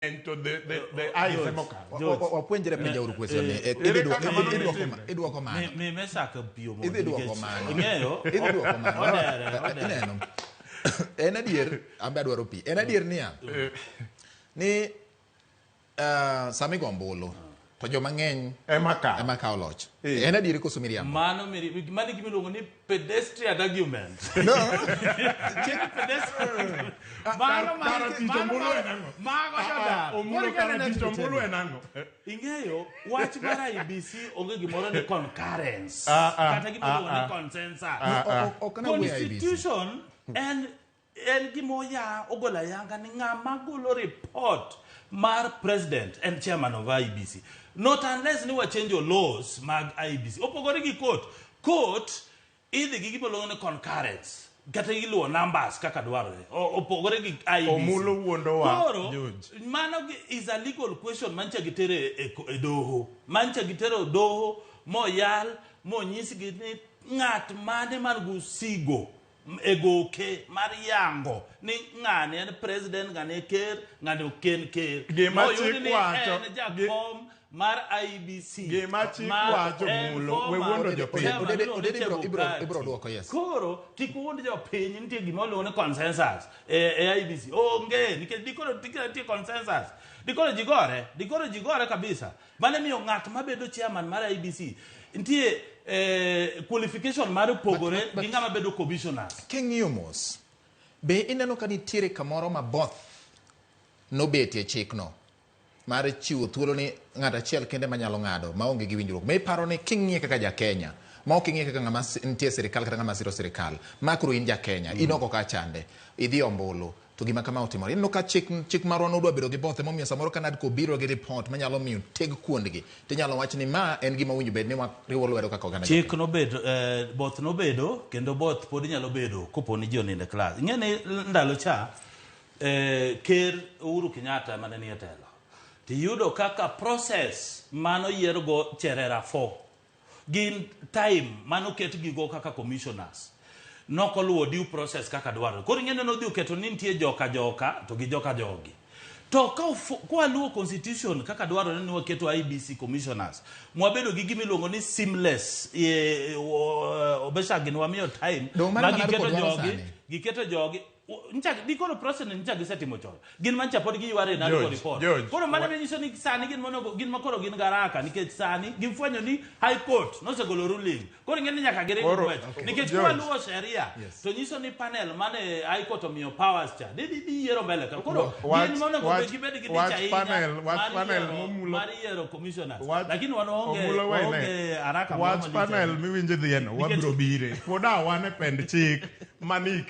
into the eyes Opuonjre penja uru question ni idwoko mano. Mi mesaka pio mo. Idwoko mano. Ng'eyo. Idwoko mano. Ineno. En adier ambe adwaro pi. En adier niya. Ni sami go ombulu. To joma ng'eny ema kawo loch. En adier koso miriambo. Mano gimiluongo ni pedestrian argument. No. Pedestrian. Ing'eyo wach mar IEBC onge gimoro ni concurrence kata gimoro ni consensus. Constitution en gimoya ogola yanga ni ng'ama golo report mar president and chairman of IEBC. Not unless ni change your laws mag IEBC. Opogore gi court idhi gi gimoro ni concurrence. Kata iluwo numbers kaka dwarore opogore gi IEBC. Omullo wuondowa mano is a legal question mancha gitere e doho mancha gitero doho moyal monyisi gi ni ng'at mane man gusigo egoke mar yango ni ng'ane en president ng'ane ker ng'ane oken ker moyudi ni en Jakom mar IEBC wacho mulo we wuondo jopiny ibro duoko yes. Koro kik wuond jopiny nitie gima oluongo ni consensus e IEBC onge nikech dikoro nitie consensus dikoro jigore kabisa mane miyo ng'at mabedo chairman mar IEBC nitie qualification mar pogore gi ng'ama bedo commissioners. King'iyo mos be ineno ka nitiere kamoro maboth nobetie chikno mar chiwo thuolo ni ng'at achiel kende manyalo ng'ado maonge gi winjruok. Me paro ni king'iye kaka ja Kenya ma ok ing'iye kaka ng'ama nitie sirikal kata ng'ama siro sirikal makro in ja Kenya inoko ka chande idhi ombulu to gima kama otimore ineno ka chik marwa nodwa bedo gi bothe momiyo samoro kanad ko biro gi report manyalo miyo teg kuondgi tinyalo wach ni ma en gima winjo bed ni wariwo lwedo kaka oganda chik nobedo both nobedo kendo both pod nyalo bedo koponi ji oninde klas. Ing'eni ndalo cha ker Uhuru Kenyatta mane ni e telo tiyudo kaka process mano yiero go cherera 4 gin time mano ket gigo kaka commissioners noko luwo due process kaka dwaro. Koro ing'eni nodhi oketo ni nitie joka to gi joka jogi to kwa luwo constitution kaka dwaro ni waketo IEBC commissioners mwabedo gi gimiluongo ni seamless obesha gin wamiyo time giketo jogi dikoro process ncha gisetimo chon gin mancha pod giyware na report koro mane menyiso ni sani gin makoro gin garaka nikech sani gifwenyo ni high court nosegolo ruling koro ing'eni nyaka gire nikech kwa luwo sheria to nyiso ni panel mane high court omiyo powers cha di yiero mbele koro gin mono go gibed gi panel mar yiero commissioners lakini wanaonge haraka watch panel miwinje dhieno wabiro bire poda wane pend chik manike